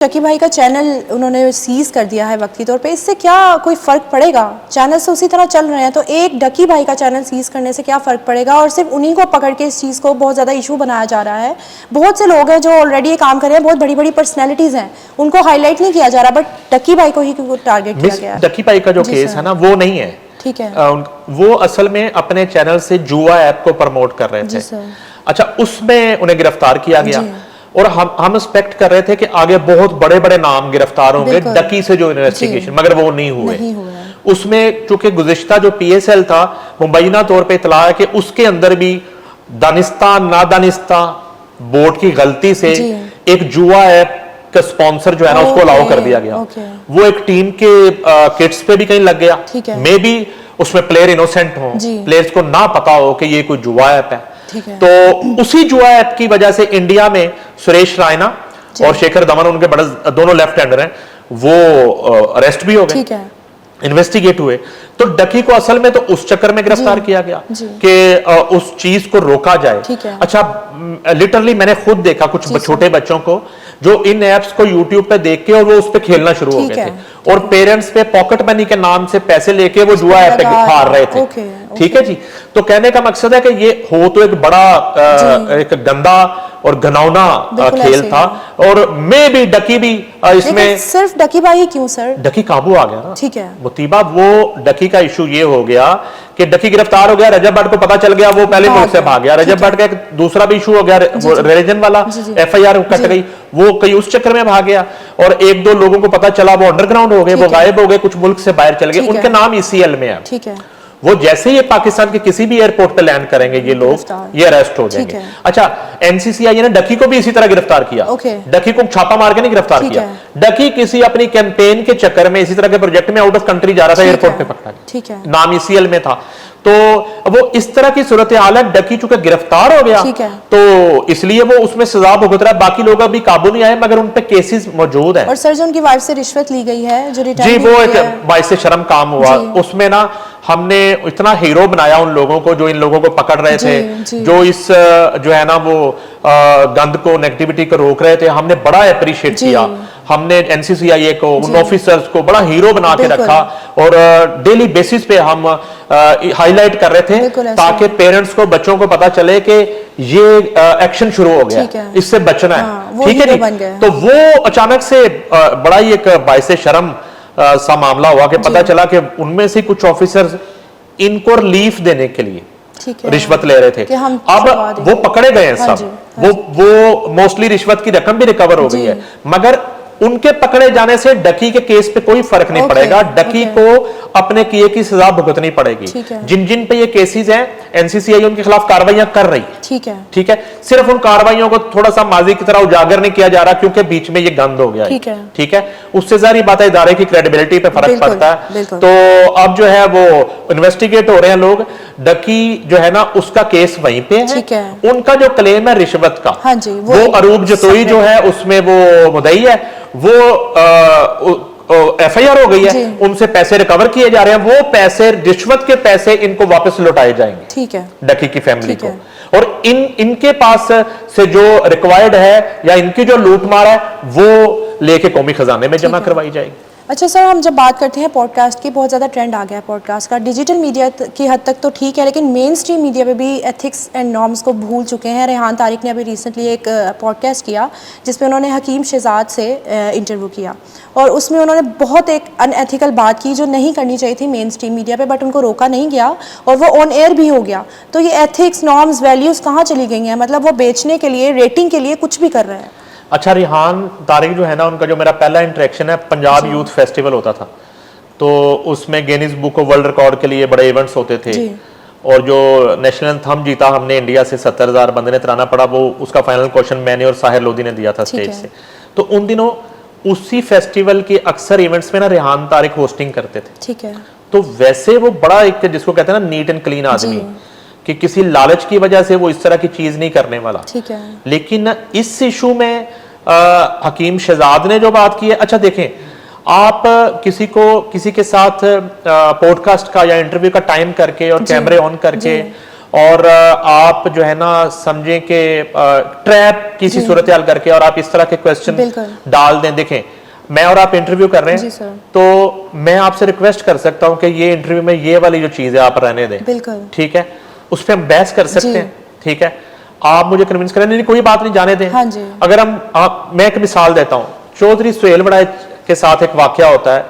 डकी भाई का चैनल उन्होंने सीज कर दिया है वक्ती तौर पे, इससे क्या कोई फ़र्क पड़ेगा? चैनल से उसी तरह चल रहे हैं, तो एक डकी भाई का चैनल सीज करने से क्या फ़र्क पड़ेगा? और सिर्फ उन्हीं को पकड़ के इस चीज़ को बहुत ज़्यादा इशू बनाया जा रहा है। बहुत से लोग हैं जो ऑलरेडी ये काम कर रहे हैं, बहुत बड़ी बड़ी पर्सनैलिटीज़ हैं, उनको हाईलाइट नहीं किया जा रहा, बट डकी भाई को ही टारगेट किया गया है। डकी भाई का जो केस है ना, वो नहीं है, ठीक है, वो असल में अपने चैनल से जुआ ऐप को प्रमोट कर रहे थे। अच्छा, उसमें उन्हें गिरफ्तार किया गया और हम एक्सपेक्ट कर रहे थे कि आगे बहुत बड़े बड़े नाम गिरफ्तार होंगे डकी से जो इन्वेस्टिगेशन, मगर वो नहीं हुए। उसमें चूंकि गुज़िश्ता जो PSL था, मुबैना तौर पे इतला है कि उसके अंदर भी दानिस्ता नादानिस्ता बोर्ड की गलती से एक जुआ ऐप का स्पॉन्सर जो है ना, उसको अलाउ कर दिया गया। वो एक टीम के किट्स पे भी कहीं लग गया, मे बी उसमें प्लेयर इनोसेंट हो, प्लेयर्स को ना पता हो कि ये कोई जुआ ऐप है। तो उसी जुआ ऐप की वजह से इंडिया में सुरेश रायना और शेखर धवन, उनके बड़े दोनों लेफ्ट हैंडर हैं, वो अरेस्ट भी हो गए, इन्वेस्टिगेट हुए। तो डकी को असल में तो उस चक्कर में गिरफ्तार किया गया कि उस चीज को रोका जाए। अच्छा, लिटरली मैंने खुद देखा कुछ छोटे बच्चों को जो इन एप्स को यूट्यूब पे देख के और वो उस पे खेलना शुरू हो गए थे, और पेरेंट्स पे पॉकेट मनी के नाम से पैसे लेके वो जुआ ऐप पे हार रहे थे। ठीक है जी। तो कहने का मकसद है कि ये हो तो एक बड़ा एक गंदा और घनौना खेल था, और मे भी डकी भी इसमें। सिर्फ डकी भाई क्यों सर? डकी काबू आ गया ना, ठीक है मुतीबा। वो डकी का इशू ये हो गया कि डकी गिरफ्तार हो गया, रजब भट्ट को पता चल गया, वो पहले मुल्क से भाग गया। रजब भट्ट का एक दूसरा भी इशू हो गया, रिलीजन वाला FIR कट गई, वो कहीं उस चक्कर में भाग गया, और एक दो लोगों को पता चला, वो अंडरग्राउंड हो गए, वो गायब हो गए, कुछ मुल्क से बाहर चले गए, उनके नाम ECL में है। ठीक है, वो जैसे ही पाकिस्तान के किसी भी एयरपोर्ट पे लैंड करेंगे, ये लोग ये अरेस्ट हो जाएंगे। अच्छा, NCCI ने डकी को भी इसी तरह गिरफ्तार किया। डकी को छापा मार के नहीं गिरफ्तार किया, डकी किसी अपनी कैंपेन के चक्कर में इसी तरह के प्रोजेक्ट में आउट ऑफ कंट्री जा रहा था, एयरपोर्ट पे पकड़ा गया, नाम ECL में था। तो वो इस तरह की सूरत हाल है। डकी चूंकि गिरफ्तार हो गया, तो इसलिए वो उसमें सजा भुगत रहा है। बाकी लोग अभी काबू नहीं आए, मगर उन पे केसेस मौजूद हैं। और सर, जो उनकी वाइफ से रिश्वत ली गई है, जो जी, वो एक बाइस शर्म काम हुआ। उसमें ना हमने इतना हीरो बनाया उन लोगों को जो इन लोगों को पकड़ रहे थे, जो इस जो है ना वो गंद को, नेगेटिविटी को रोक रहे थे। हमने बड़ा अप्रिशिएट किया। हमने NCCI को, उन ऑफिसर्स को बड़ा हीरो बना के रखा, और डेली बेसिस पे हम हाईलाइट कर रहे थे, ताकि पेरेंट्स को, बच्चों को पता चले कि ये एक्शन शुरू हो गया, इससे बचना है। ठीक है जी। तो वो अचानक से बड़ा ही एक बाइस शर्म सा मामला हुआ कि पता चला कि उनमें से कुछ ऑफिसर्स इनको रिलीफ देने के लिए रिश्वत ले रहे थे। अब वो पकड़े गए हैं सब, वो मोस्टली रिश्वत की रकम भी रिकवर हो गई है, मगर उनके पकड़े जाने से डकी के केस पे कोई फर्क नहीं पड़ेगा। डकी को अपने किए की सजा भुगतनी पड़ेगी। जिन जिन पे ये केसेस हैं, NCCI उनके खिलाफ कार्रवाइयां कर रही। ठीक है। सिर्फ उन कार्रवाइयों को थोड़ा सा माजी की तरह उजागर नहीं किया जा रहा, क्योंकि बीच में ये गंद हो गया है। ठीक है। उससे जारी बात है, इदारे की क्रेडिबिलिटी पे फर्क पड़ता है। तो अब जो है वो इन्वेस्टिगेट हो रहे हैं लोग। डकी जो है ना, उसका केस वहीं पे है। उनका जो क्लेम है रिश्वत का, वो अरूब जतोई जो है, उसमें वो मुद्दई है, वो FIR हो गई है, उनसे पैसे रिकवर किए जा रहे हैं। वो पैसे, रिश्वत के पैसे, इनको वापस लौटाए जाएंगे। ठीक है, डकी की फैमिली को। और इनके पास से जो रिक्वायर्ड है या इनकी जो लूटमार है, वो लेके कौमी खजाने में जमा करवाई जाएगी। अच्छा सर, हम जब बात करते हैं पॉडकास्ट की, बहुत ज़्यादा ट्रेंड आ गया है पॉडकास्ट का। डिजिटल मीडिया की हद तक तो ठीक है, लेकिन मेन स्ट्रीम मीडिया पे भी एथिक्स एंड नॉर्म्स को भूल चुके हैं। रेहान तारिक ने अभी रिसेंटली एक पॉडकास्ट किया जिसमें उन्होंने हकीम शहजाद से इंटरव्यू किया, और उसमें उन्होंने बहुत एक अनएथिकल बात की जो नहीं करनी चाहिए थी मेन स्ट्रीम मीडिया पे, बट उनको रोका नहीं गया और वो ऑन एयर भी हो गया। तो ये एथिक्स, नॉर्म्स, वैल्यूज़ कहाँ चली गई हैं? मतलब वो बेचने के लिए, रेटिंग के लिए कुछ भी कर रहे हैं। अच्छा, रेहान तारिक जो है ना, उनका जो मेरा पहला इंटरेक्शन है, पंजाब यूथ फेस्टिवल होता था, तो उसमें Guinness book of world record के लिए बड़े इवेंट्स होते थे, और जो नेशनल एंथम जीता हमने इंडिया से, 70,000 बंदे ने तराना पड़ा, वो उसका फाइनल क्वेश्चन मैंने और साहिर लोधी ने दिया था स्टेज से। तो उन दिनों उसी फेस्टिवल के अक्सर इवेंट्स में ना रेहान तारिक होस्टिंग करते थे। ठीक है। तो वैसे वो बड़ा एक, जिसको कहते हैं ना, नीट एंड क्लीन आदमी, कि किसी लालच की वजह से वो इस तरह की चीज नहीं करने वाला। ठीक है। लेकिन इस इशू में हकीम शहजाद ने जो बात की है, अच्छा देखें, आप किसी के साथ पॉडकास्ट का या इंटरव्यू का टाइम करके और कैमरे ऑन करके और आप जो है ना समझें कि ट्रैप किसी सूरत हाल करके और आप इस तरह के क्वेश्चन डाल दें। देखें, मैं और आप इंटरव्यू कर रहे हैं, तो मैं आपसे रिक्वेस्ट कर सकता हूं कि ये इंटरव्यू में ये वाली जो चीज है आप रहने दें, ठीक है, उस पर हम बहस कर सकते हैं, ठीक है, आप मुझे कन्विंस करें, नहीं कोई बात नहीं, जाने दें। हाँ जी। अगर मैं एक मिसाल देता हूं, चौधरी सुहेल बड़ाई के साथ एक वाकया होता है,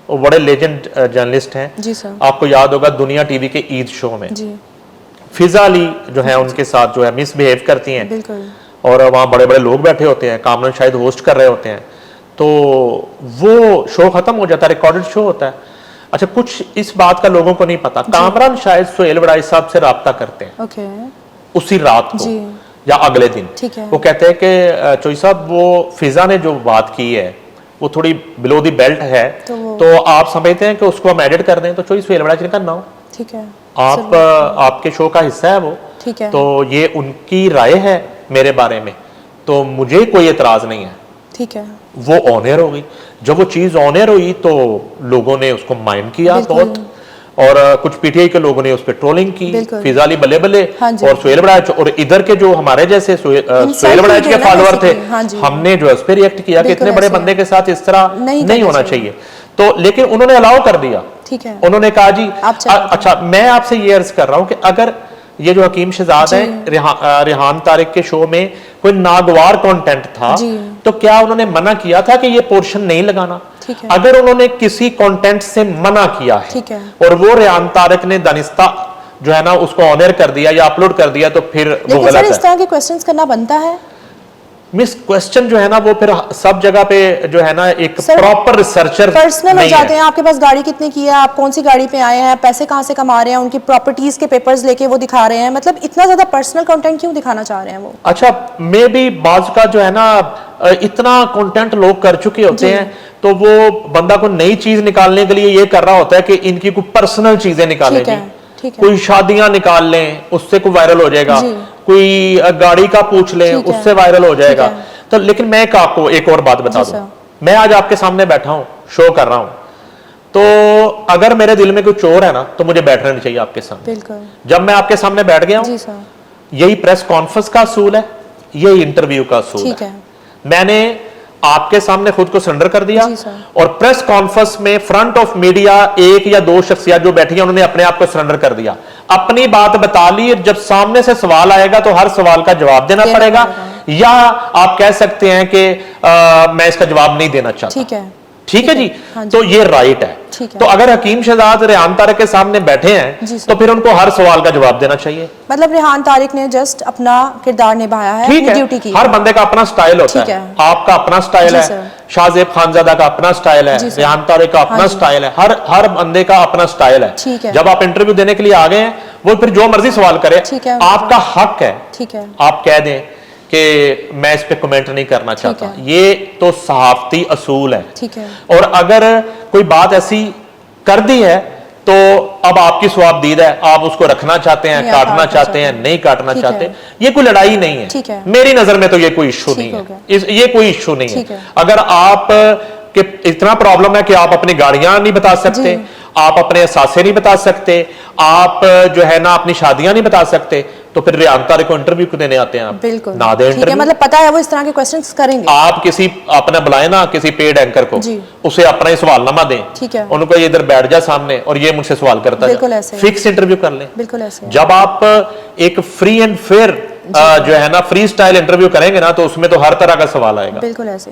वो बड़े लेजेंड जर्नलिस्ट हैं जी सर। आपको याद होगा दुनिया टीवी के ईद शो में जी। फिजा अली जो है उनके साथ जो है मिसबिहेव करती हैं, बिल्कुल। और वहाँ बड़े बड़े लोग बैठे होते हैं, कामरान शायद होस्ट कर रहे होते हैं, तो वो शो खत्म हो जाता है, रिकॉर्डेड शो होता है। अच्छा, कुछ इस बात का लोगों को नहीं पता, कामरान शायद सुहेल बड़ाई साहब से राब्ता करते हैं ओके। उसी रात को या अगले दिन, ठीक है। वो कहते हैं कि चोई साहब वो फिजा ने जो बात की है वो थोड़ी बिलो दी बेल्ट है, तो आप समझते हैं कि उसको हम एडिट कर दें, तो चोई सुहेल बड़ाई ने कहा ना, ठीक है, आपके शो का हिस्सा है वो, ठीक है, तो ये उनकी राय है मेरे बारे में, तो मुझे कोई एतराज नहीं है, ठीक है। वो ऑनर हो गई। जब वो चीज ऑनर हुई तो लोगों ने उसको माइंड किया बहुत, और कुछ पीटीआई के लोगों ने उस पर ट्रोलिंग की, फिजा अली बल्ले बल्ले, और सुहेल बड़ाई, और इधर के जो हमारे जैसे सुहेल बड़ाई के फॉलोअर थे, हमने जो उस पर रिएक्ट किया कि इतने बड़े बंदे के साथ इस तरह नहीं होना चाहिए, तो लेकिन उन्होंने अलाउ कर दिया, ठीक है, उन्होंने कहा जी अच्छा, मैं आपसे ये अर्ज कर रहा हूं कि अगर ये जो हकीम शहजाद है रेहान तारिक के शो में कोई नागवार कंटेंट था, तो क्या उन्होंने मना किया था कि ये पोर्शन नहीं लगाना? अगर उन्होंने किसी कंटेंट से मना किया है और वो रेहान तारिक ने दानिस्ता जो है ना उसको ऑनर कर दिया या अपलोड कर दिया, तो फिर वो गलत है। इस तरह के क्वेश्चंस करना बनता है। मिस क्वेश्चन जो है ना वो फिर सब जगह पे जो है ना एक प्रॉपर रिसर्चर पर्सनल हो जाते हैं। आपके पास गाड़ी कितनी की है, आप कौन सी गाड़ी पे आए हैं, पैसे कहां से कमा रहे हैं, उनकी प्रॉपर्टीज के पेपर्स लेके वो दिखा रहे हैं, मतलब इतना ज्यादा पर्सनल कंटेंट क्यों दिखाना चाह रहे हैं वो? अच्छा, मे बी बाज का जो है ना इतना कंटेंट लोग कर चुके होते हैं, तो वो बंदा को नई चीज निकालने के लिए ये कर रहा होता है कि इनकी कोई पर्सनल चीजें निकालें, कोई शादियां निकाल लें उससे कोई वायरल हो जाएगा, कोई गाड़ी का पूछ लें उससे वायरल हो जाएगा। तो लेकिन मैं आपको एक और बात बता दूं, मैं आज आपके सामने बैठा हूं, शो कर रहा हूं, तो अगर मेरे दिल में कोई चोर है ना तो मुझे बैठना नहीं चाहिए आपके सामने। जब मैं आपके सामने बैठ गया हूं, यही प्रेस कॉन्फ्रेंस का असूल है, यही इंटरव्यू का असूल है। मैंने आपके सामने खुद को सरेंडर कर दिया, और प्रेस कॉन्फ्रेंस में फ्रंट ऑफ मीडिया एक या दो शख्सियत जो बैठी हैं उन्होंने अपने आप को सरेंडर कर दिया, अपनी बात बता ली। जब सामने से सवाल आएगा तो हर सवाल का जवाब देना पड़ेगा, या आप कह सकते हैं कि मैं इसका जवाब नहीं देना चाहता। ठीक है जी, तो ये राइट है। तो अगर हकीम शहजाद रेहान तारिक के सामने बैठे हैं तो फिर उनको हर सवाल का जवाब देना चाहिए। मतलब रेहान तारिक ने जस्ट अपना किरदार निभाया है, अपनी ड्यूटी की। हर बंदे का अपना स्टाइल होता है, आपका अपना स्टाइल है, शाहजेब खानजादा का अपना स्टाइल है, रेहान तारिक का अपना स्टाइल है, हर बंदे का अपना स्टाइल है। जब आप इंटरव्यू देने के लिए आ गए हैं, वो फिर जो मर्जी सवाल करे, आपका हक है, आप कह दें कि मैं इस पे कमेंट नहीं करना चाहता। ये तो सहाफती असूल है, ठीक है। और अगर कोई बात ऐसी कर दी है तो अब आपकी स्वाबदीद है, आप उसको रखना चाहते हैं, काटना चाहते हैं, नहीं काटना चाहते, ये कोई लड़ाई नहीं है। मेरी नजर में तो ये कोई इश्यू नहीं है, ये कोई इश्यू नहीं है। अगर आप के इतना प्रॉब्लम है कि आप अपनी गाड़ियां नहीं बता सकते, आप अपने असासे नहीं बता सकते, आप जो है ना अपनी शादियां नहीं बता सकते, तो फिर रेहान तारिक को इंटरव्यू क्यों देने आते हैं आप? बिल्कुल ना दे इंटरव्यू, मतलब पता है वो इस तरह के क्वेश्चंस करेंगे। आप किसी अपना बुलाए ना किसी पेड एंकर को, उसे अपना ही सवालनामा दें, ठीक है, उनको ये इधर बैठ जा सामने और ये मुझसे सवाल करता है, फिक्स इंटरव्यू कर लें। बिल्कुल ऐसे। जब आप एक फ्री एंड फेयर जो है ना फ्री स्टाइल इंटरव्यू करेंगे ना, तो उसमें तो हर तरह का सवाल आएगा। बिल्कुल ऐसे।